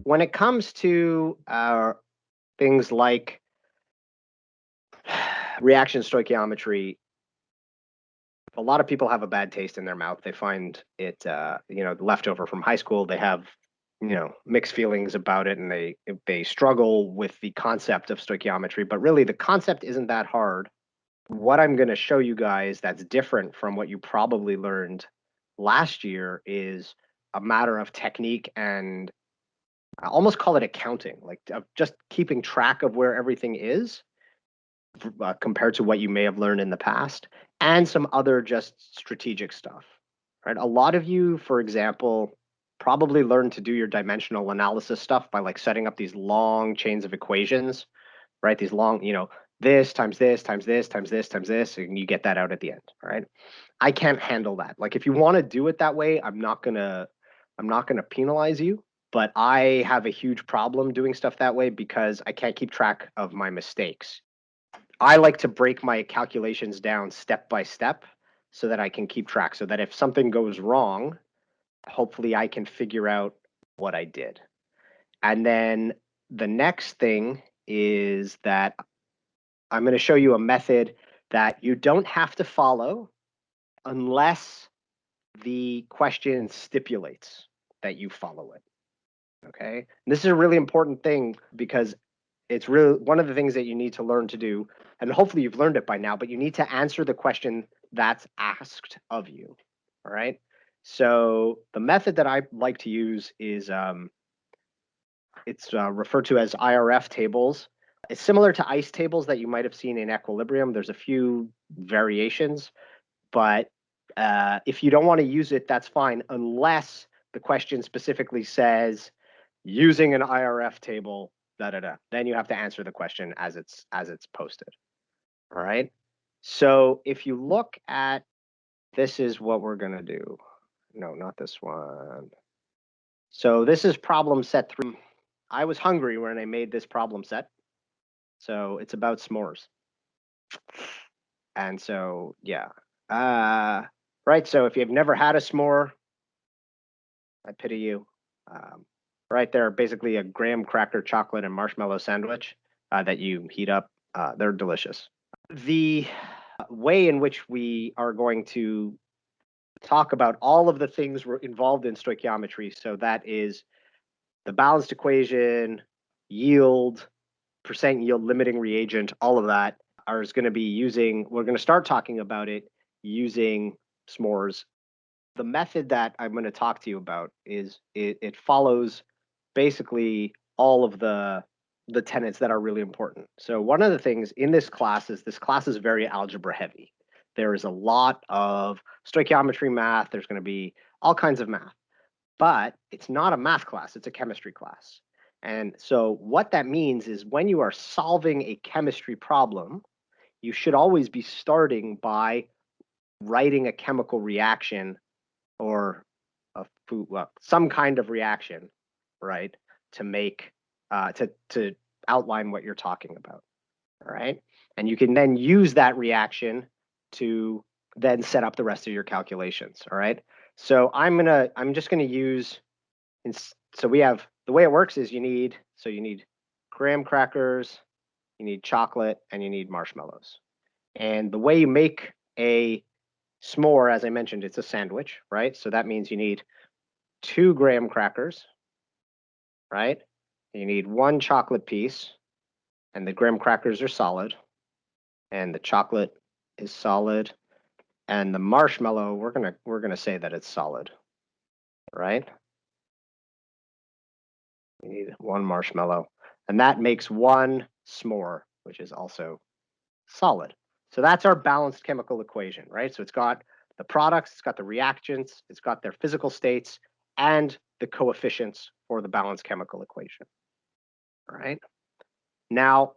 When it comes to things like reaction stoichiometry, a lot of people have a bad taste in their mouth. They find it, leftover from high school. They have, mixed feelings about it, and they struggle with the concept of stoichiometry. But really, the concept isn't that hard. What I'm going to show you guys that's different from what you probably learned last year is a matter of technique, and I almost call it accounting, like just keeping track of where everything is compared to what you may have learned in the past, and some other just strategic stuff, right? A lot of you, for example, probably learned to do your dimensional analysis stuff by like setting up these long chains of equations, right? These long, this times this times this times this times this, and you get that out at the end, right? I can't handle that. Like if you want to do it that way, I'm not gonna penalize you, but I have a huge problem doing stuff that way because I can't keep track of my mistakes. I like to break my calculations down step by step so that I can keep track, so that if something goes wrong, hopefully I can figure out what I did. And then the next thing is that I'm going to show you a method that you don't have to follow unless the question stipulates that you follow it. Okay. And this is a really important thing because it's really one of the things that you need to learn to do. And hopefully you've learned it by now, but you need to answer the question that's asked of you. All right. So the method that I like to use is it's referred to as IRF tables. It's similar to ICE tables that you might have seen in equilibrium. There's a few variations, but if you don't want to use it, that's fine, unless the question specifically says using an IRF table, then you have to answer the question as it's posted. All right. So if you look at, this is what we're going to do. No, not this one. So this is problem set 3. I was hungry when I made this problem set. So it's about s'mores. And so, yeah. Right. So if you've never had a s'more, I pity you. Right, they're basically a graham cracker, chocolate, and marshmallow sandwich that you heat up. They're delicious. The way in which we are going to talk about all of the things involved in stoichiometry, so that is the balanced equation, yield, percent yield, limiting reagent, all of that is going to be using, we're going to start talking about it using s'mores. The method that I'm going to talk to you about is it follows basically all of the tenets that are really important. So one of the things in this class is very algebra heavy. There is a lot of stoichiometry math. There's going to be all kinds of math, but it's not a math class. It's a chemistry class. And so what that means is when you are solving a chemistry problem, you should always be starting by writing a chemical reaction or some kind of reaction, right, to make to outline what you're talking about. All right, and you can then use that reaction to then set up the rest of your calculations. All right, so I'm just gonna use, so we have, the way it works is you need graham crackers, you need chocolate, and you need marshmallows. And the way you make a s'more, as I mentioned, it's a sandwich, right? So that means you need 2 graham crackers, right? You need 1 chocolate piece, and the graham crackers are solid, and the chocolate is solid, and the marshmallow, we're gonna say that it's solid, right? We need 1 marshmallow, and that makes 1 s'more, which is also solid. So that's our balanced chemical equation, right? So it's got the products, it's got the reactants, it's got their physical states, and the coefficients for the balanced chemical equation. All right. Now,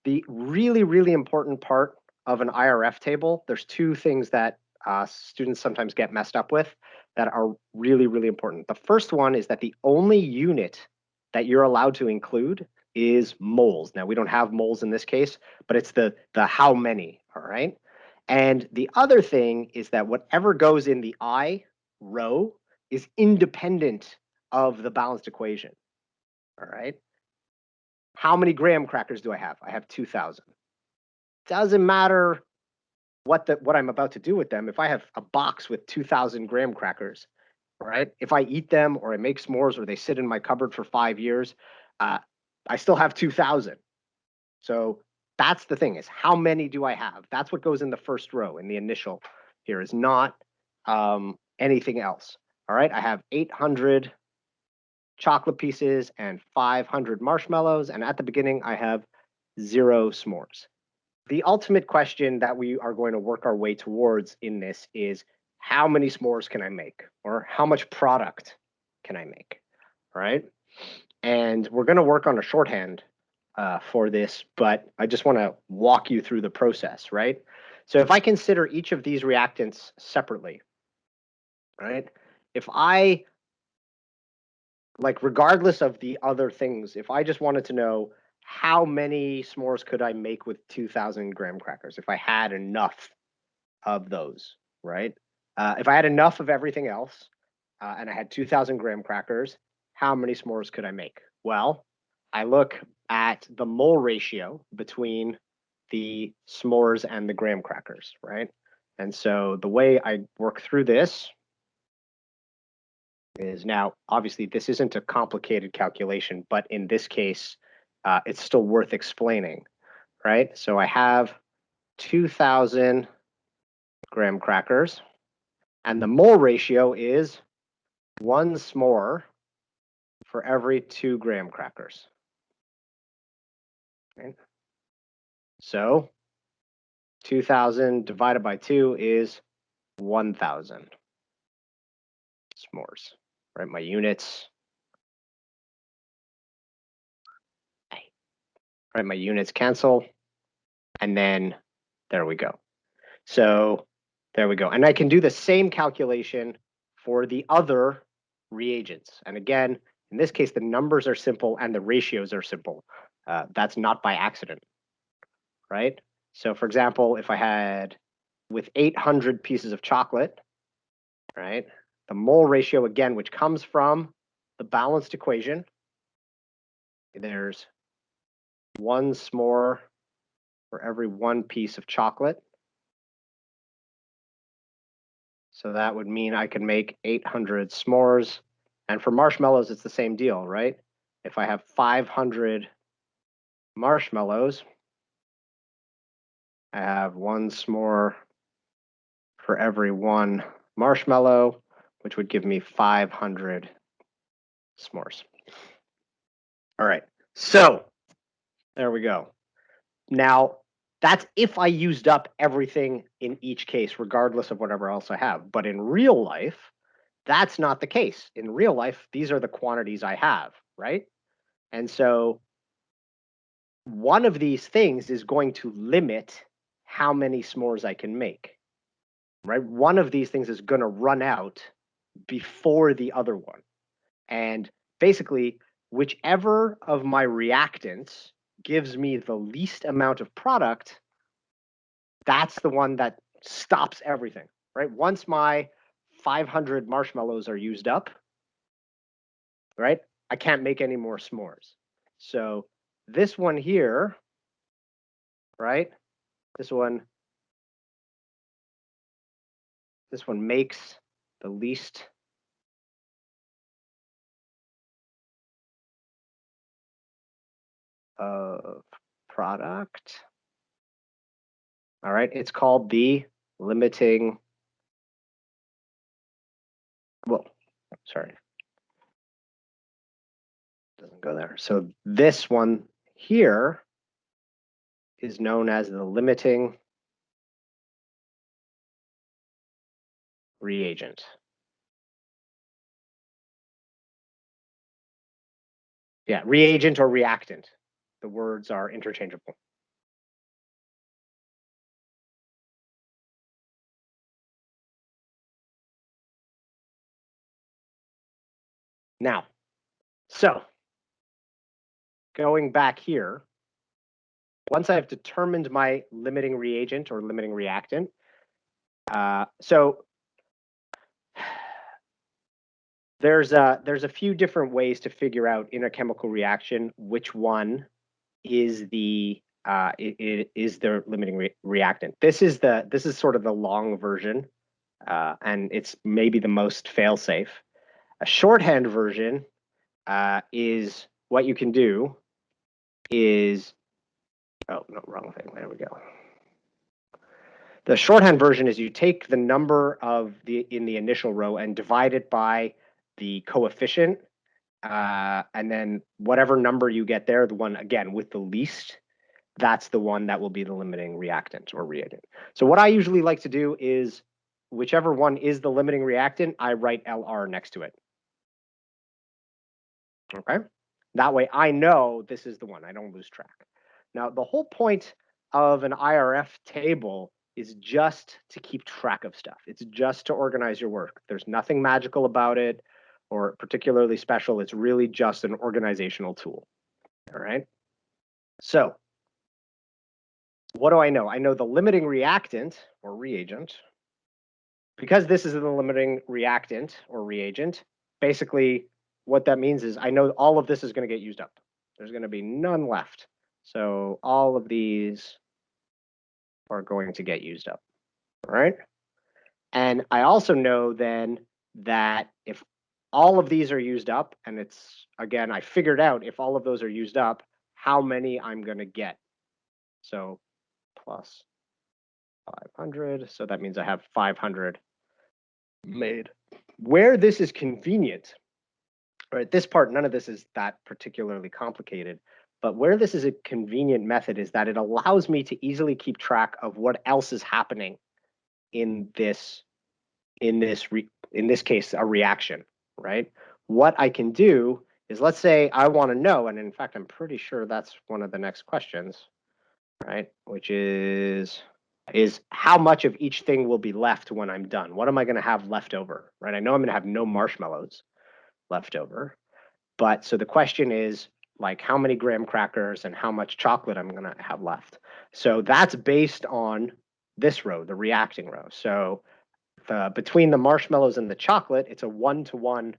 the really, really important part of an IRF table, there's 2 things that students sometimes get messed up with that are really, really important. The first one is that the only unit that you're allowed to include is moles. Now we don't have moles in this case, but it's the how many, all right? And the other thing is that whatever goes in the I row is independent of the balanced equation, all right? How many graham crackers do I have? I have 2,000. Doesn't matter what I'm about to do with them. If I have a box with 2,000 graham crackers, right? If I eat them or I make s'mores or they sit in my cupboard for 5 years, I still have 2,000. So that's the thing, is how many do I have? That's what goes in the first row in the initial here, is not anything else. All right, I have 800 chocolate pieces and 500 marshmallows. And at the beginning, I have 0 s'mores. The ultimate question that we are going to work our way towards in this is, how many s'mores can I make? Or how much product can I make? All right. And we're going to work on a shorthand for this, but I just want to walk you through the process, right? So if I consider each of these reactants separately, right? If I, like, regardless of the other things, if I just wanted to know how many s'mores could I make with 2,000 graham crackers, if I had enough of those, right? If I had enough of everything else and I had 2,000 graham crackers, how many s'mores could I make? Well, I look at the mole ratio between the s'mores and the graham crackers, right? And so the way I work through this is, now, obviously, this isn't a complicated calculation, but in this case, it's still worth explaining, right? So I have 2,000 graham crackers, and the mole ratio is 1 s'more for every 2 graham crackers. Right? So 2,000 divided by 2 is 1,000 s'mores. Right? My units. Right? My units cancel, and then there we go. So there we go. And I can do the same calculation for the other reagents. And again, in this case, the numbers are simple and the ratios are simple. That's not by accident, right? So for example, if I had with 800 pieces of chocolate, right, the mole ratio, again, which comes from the balanced equation, there's 1 s'more for every 1 piece of chocolate. So that would mean I could make 800 s'mores. And for marshmallows, it's the same deal, right? If I have 500 marshmallows, I have 1 s'more for every 1 marshmallow, which would give me 500 s'mores. All right, so there we go. Now, that's if I used up everything in each case, regardless of whatever else I have. But in real life, that's not the case. In real life, these are the quantities I have, right? And so one of these things is going to limit how many s'mores I can make, right? One of these things is going to run out before the other one. And basically, whichever of my reactants gives me the least amount of product, that's the one that stops everything, right? Once my 500 marshmallows are used up, right, I can't make any more s'mores. So this one here, right, this one makes the least of product. All right, it's called the limiting, well, sorry, doesn't go there. So this one here is known as the limiting reagent. Yeah, reagent or reactant. The words are interchangeable. Now, so going back here, once I've determined my limiting reagent or limiting reactant, so there's a few different ways to figure out in a chemical reaction which one is the is the limiting reactant. This is sort of the long version, and it's maybe the most fail-safe. A shorthand version is what you can do is, oh no, wrong thing. There we go. The shorthand version is you take the number of in the initial row and divide it by the coefficient, and then whatever number you get there, the one again with the least, that's the one that will be the limiting reactant or reagent. So what I usually like to do is whichever one is the limiting reactant, I write LR next to it. Okay, that way I know this is the one. I don't lose track. Now, the whole point of an IRF table is just to keep track of stuff. It's just to organize your work. There's nothing magical about it or particularly special. It's really just an organizational tool. All right. So what do I know? I know the limiting reactant or reagent. Because this is the limiting reactant or reagent, basically what that means is I know all of this is going to get used up. There's going to be none left. So all of these are going to get used up, all right? And I also know then that if all of these are used up, and it's, again, I figured out if all of those are used up, how many I'm going to get. So plus 500, so that means I have 500 made. Where this is convenient, right, this part, none of this is that particularly complicated, but where this is a convenient method is that it allows me to easily keep track of what else is happening in this case, a reaction, right? What I can do is, let's say I want to know, and in fact, I'm pretty sure that's one of the next questions, right? Which is how much of each thing will be left when I'm done? What am I going to have left over, right? I know I'm going to have no marshmallows left over, but so the question is, like, how many graham crackers and how much chocolate I'm going to have left. So that's based on this row, the reacting row. So between the marshmallows and the chocolate, it's a 1-to-1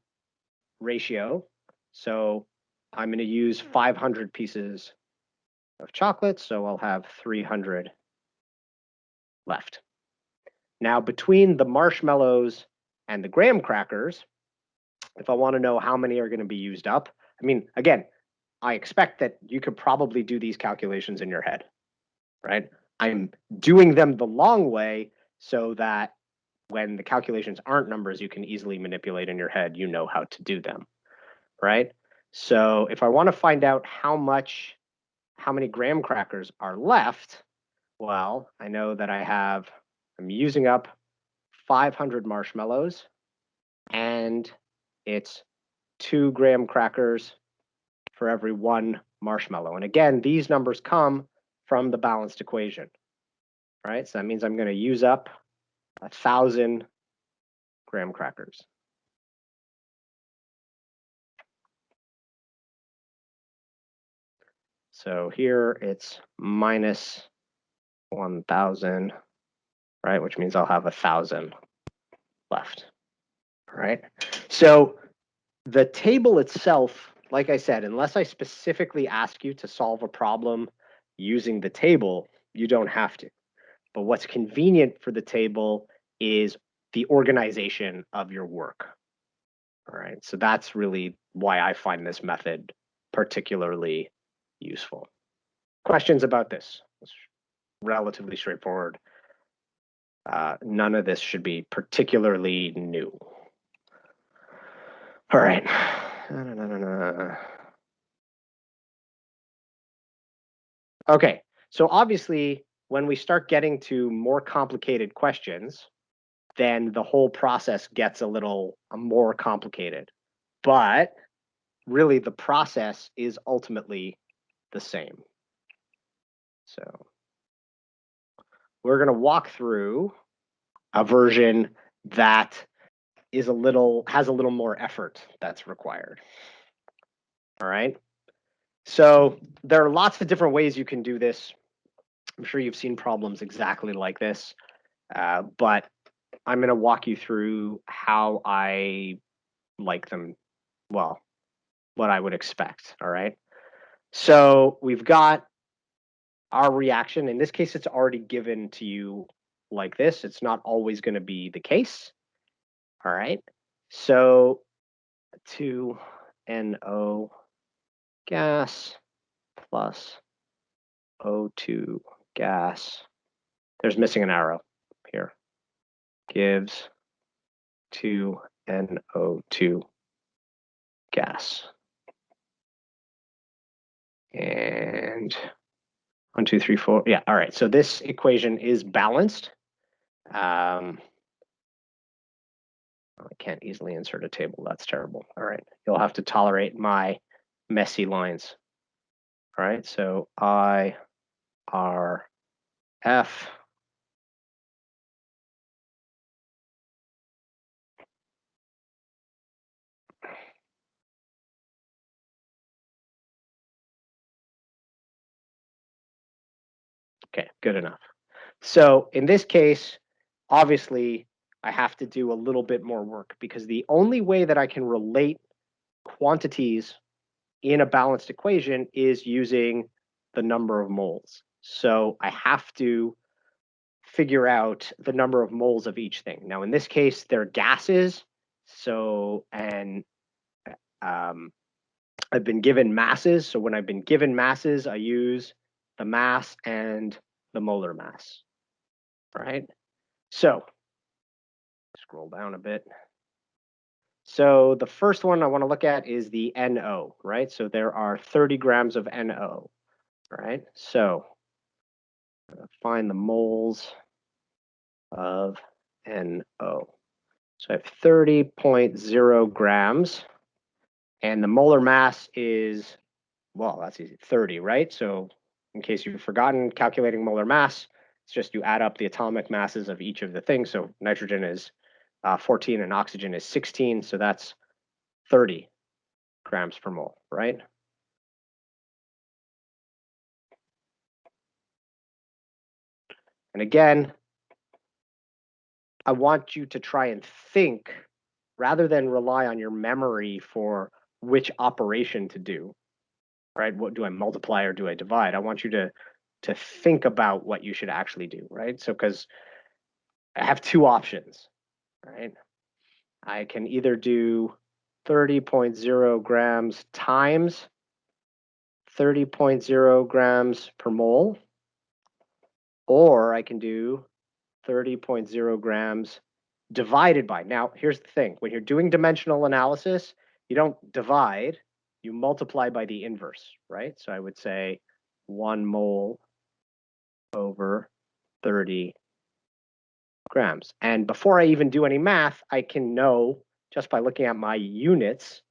ratio. So I'm going to use 500 pieces of chocolate, so I'll have 300 left. Now, between the marshmallows and the graham crackers, if I want to know how many are going to be used up, I mean, again, I expect that you could probably do these calculations in your head, right? I'm doing them the long way so that when the calculations aren't numbers you can easily manipulate in your head, you know how to do them, right? So if I want to find out how many graham crackers are left, well, I know that I'm using up 500 marshmallows, and it's 2 graham crackers for every 1 marshmallow. And again, these numbers come from the balanced equation, right? So that means I'm going to use up 1,000 graham crackers. So here it's minus 1,000, right? Which means I'll have 1,000 left, right? So the table itself, like I said, unless I specifically ask you to solve a problem using the table, you don't have to. But what's convenient for the table is the organization of your work. All right, so that's really why I find this method particularly useful. Questions about this? It's relatively straightforward. None of this should be particularly new. All right. Okay, so obviously, when we start getting to more complicated questions, then the whole process gets a little more complicated. But really, the process is ultimately the same. So we're going to walk through a version that has a little more effort that's required. All right. So there are lots of different ways you can do this. I'm sure you've seen problems exactly like this, but I'm going to walk you through how I like them. Well, what I would expect. All right. So we've got our reaction. In this case, it's already given to you like this. It's not always going to be the case. All right. So 2NO gas plus O2 gas. There's missing an arrow here. Gives 2NO2 gas. And 1, 2, 3, 4. Yeah, all right. So this equation is balanced. I can't easily insert a table. That's terrible. All right. You'll have to tolerate my messy lines. All right. So I, R, F. Okay, good enough. So in this case, obviously, I have to do a little bit more work because the only way that I can relate quantities in a balanced equation is using the number of moles. So I have to figure out the number of moles of each thing. Now, in this case, they're gases. So, and I've been given masses. So when I've been given masses, I use the mass and the molar mass, right? So scroll down a bit. So the first one I want to look at is the NO, right? So there are 30 grams of NO, right? So find the moles of NO. So I have 30.0 grams, and the molar mass is, well, that's easy, 30, right? So in case you've forgotten calculating molar mass, it's just you add up the atomic masses of each of the things. So nitrogen is 14 and oxygen is 16, so that's 30 grams per mole, right? And again, I want you to try and think rather than rely on your memory for which operation to do, right? What do I multiply or do I divide? I want you to think about what you should actually do, right? So because I have two options, right? I can either do 30.0 grams times 30.0 grams per mole, or I can do 30.0 grams divided by. Now, here's the thing. When you're doing dimensional analysis, you don't divide, you multiply by the inverse, right? So I would say 1 mole over 30 grams. And before I even do any math, I can know just by looking at my units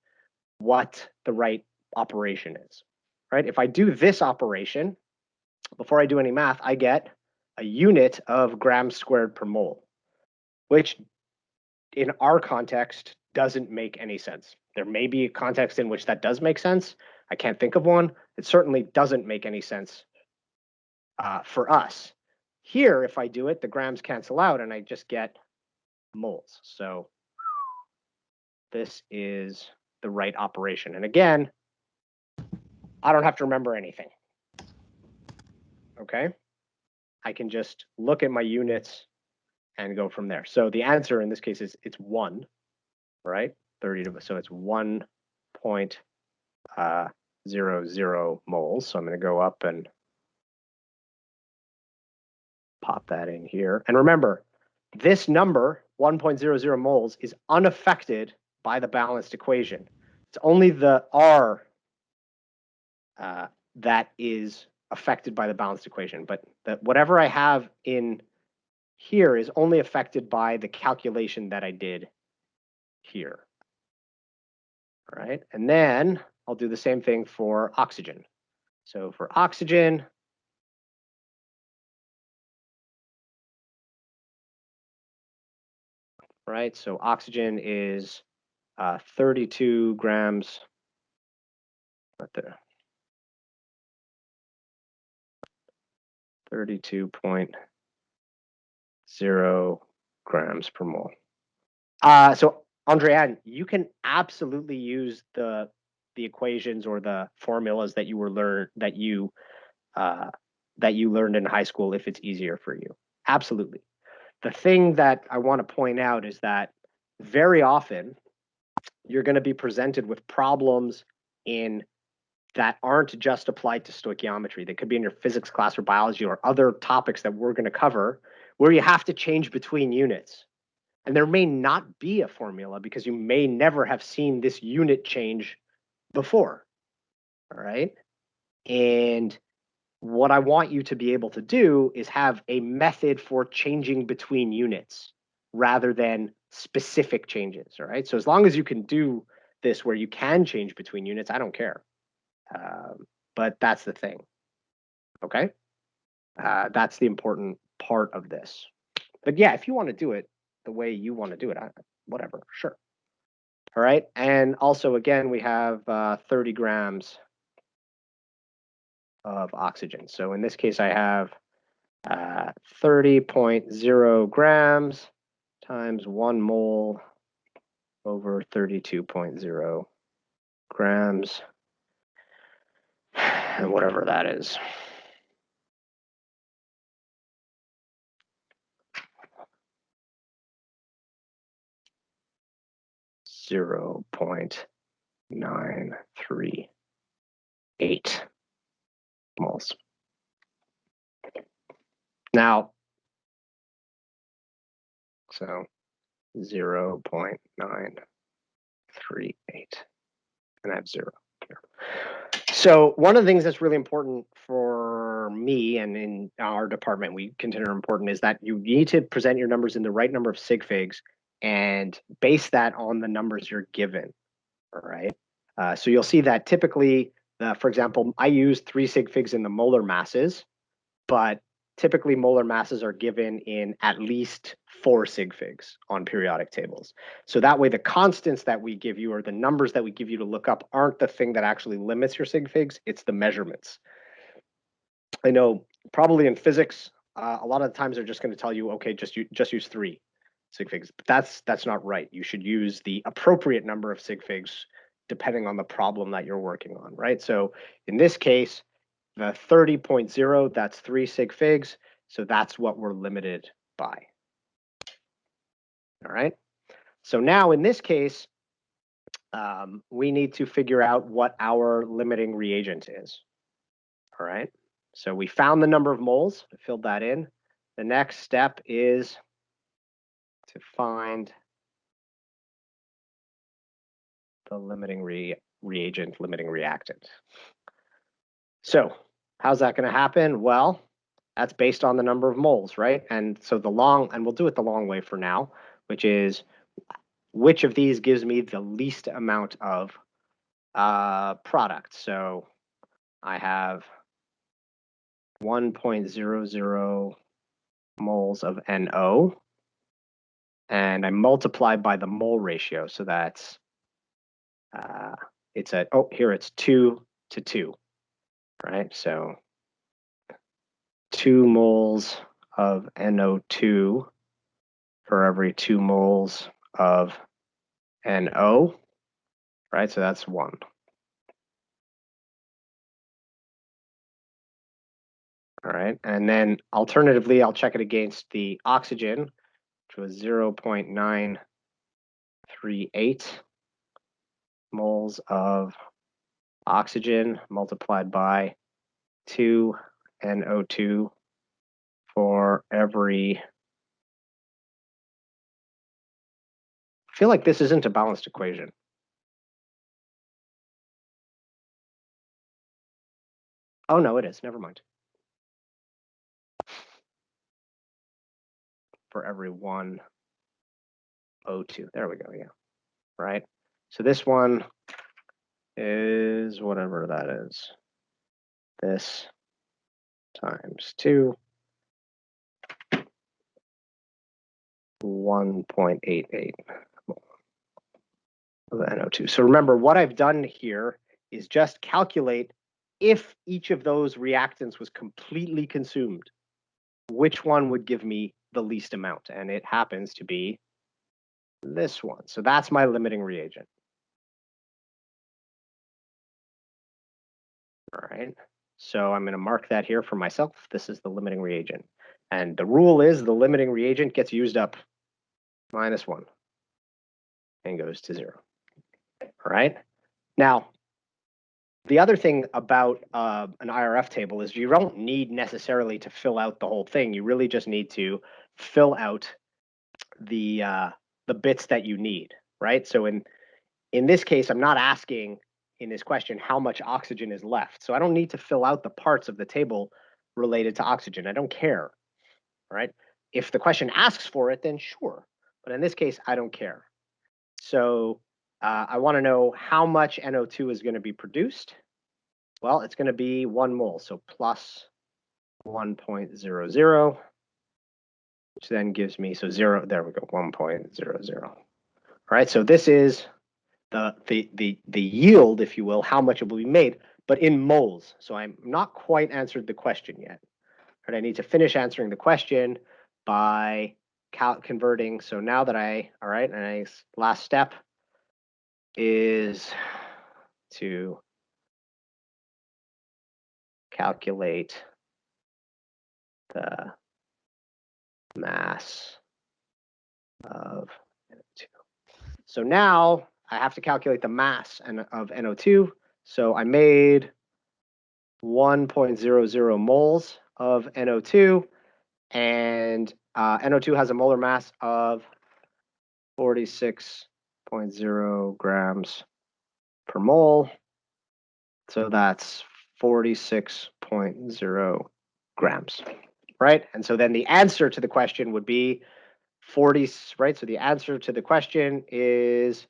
what the right operation is, right? If I do this operation, before I do any math, I get a unit of grams squared per mole, which in our context doesn't make any sense. There may be a context in which that does make sense. I can't think of one. It certainly doesn't make any sense for us. Here, if I do it, the grams cancel out and I just get moles. So this is the right operation. And again, I don't have to remember anything. Okay? I can just look at my units and go from there. So the answer in this case is it's 1, right? 30 to, so it's 1.00 moles. So I'm going to go up and pop that in here. And remember, this number, 1.00 moles, is unaffected by the balanced equation. It's only the R that is affected by the balanced equation. But whatever I have in here is only affected by the calculation that I did here. All right, and then I'll do the same thing for oxygen. So for oxygen, right, so oxygen is 32 grams, right there, 32.0 grams per mole. So Andréane, you can absolutely use the equations or the formulas that you learned in high school if it's easier for you. Absolutely. The thing that I want to point out is that very often you're going to be presented with problems that aren't just applied to stoichiometry. They could be in your physics class or biology or other topics that we're going to cover where you have to change between units. And there may not be a formula because you may never have seen this unit change before. All right. And what I want you to be able to do is have a method for changing between units rather than specific changes. All right. So as long as you can do this where you can change between units, I don't care. But that's the thing. Okay. That's the important part of this. But yeah, if you want to do it the way you want to do it, whatever, sure. All right. And also, again, we have 30 grams of oxygen. So in this case, I have 30.0 grams times 1 mole over 32.0 grams, and whatever that is. Zero 0.938 moles. Now, so 0.938, and I have 0 here. So one of the things that's really important for me and in our department we consider important is that you need to present your numbers in the right number of sig figs and base that on the numbers you're given. All right. So you'll see that typically, for example, I use 3 sig figs in the molar masses, but typically molar masses are given in at least 4 sig figs on periodic tables. So that way the constants that we give you or the numbers that we give you to look up aren't the thing that actually limits your sig figs, it's the measurements. I know probably in physics, a lot of the times they're just going to tell you, okay, just use 3 sig figs. But that's not right. You should use the appropriate number of sig figs depending on the problem that you're working on, right? So in this case, the 30.0, that's 3 sig figs. So that's what we're limited by. All right. So now in this case, we need to figure out what our limiting reagent is. All right. So we found the number of moles, filled that in. The next step is to find the limiting reagent, limiting reactant. So how's that going to happen? Well, that's based on the number of moles, right? And so we'll do it the long way for now, which is which of these gives me the least amount of product. So I have 1.00 moles of NO, and I multiply by the mole ratio. So that's here it's 2 to 2, right? So 2 moles of NO2 for every 2 moles of NO, right? So that's 1. All right, and then alternatively, I'll check it against the oxygen, which was 0.938 moles of oxygen multiplied by 2 NO2 for every. I feel like this isn't a balanced equation. Oh, no, it is. Never mind. For every 1 O2. There we go. Yeah. Right. So this one is whatever that is. This times 2. 1.88 of NO2. So remember, what I've done here is just calculate if each of those reactants was completely consumed. which one would give me the least amount? And it happens to be this one. So that's my limiting reagent. All right. So I'm going to mark that here for myself. This is the limiting reagent. And the rule is the limiting reagent gets used up -1 and goes to 0. All right. Now, the other thing about an IRF table is you don't need necessarily to fill out the whole thing. You really just need to fill out the bits that you need, right? So in this case, I'm not asking in this question how much oxygen is left. So I don't need to fill out the parts of the table related to oxygen. I don't care, right? If the question asks for it, then sure. But in this case, I don't care. So I want to know how much NO2 is going to be produced. Well, it's going to be 1 mole, so plus 1.00, which then gives me, so 0, there we go, 1.00. All right, so this is the yield, if you will, how much it will be made, but in moles. So I'm not quite answered the question yet. Right, I need to finish answering the question by converting. So now that all right, and last step is to calculate the mass of NO2. So now I have to calculate the mass of NO2. So I made 1.00 moles of NO2, and NO2 has a molar mass of 46.0 grams per mole. So that's 46.0 grams, right? And so then the answer to the question would be 40, right? So the answer to the question is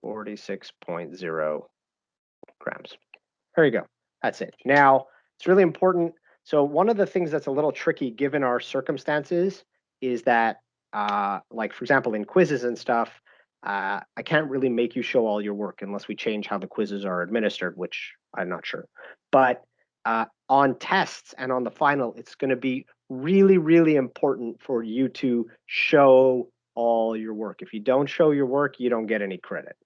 46.0 grams. There you go. That's it. Now, it's really important. So one of the things that's a little tricky given our circumstances is that, like, for example, in quizzes and stuff, I can't really make you show all your work unless we change how the quizzes are administered, which I'm not sure. But on tests and on the final, it's going to be really, really important for you to show all your work. If you don't show your work, you don't get any credit.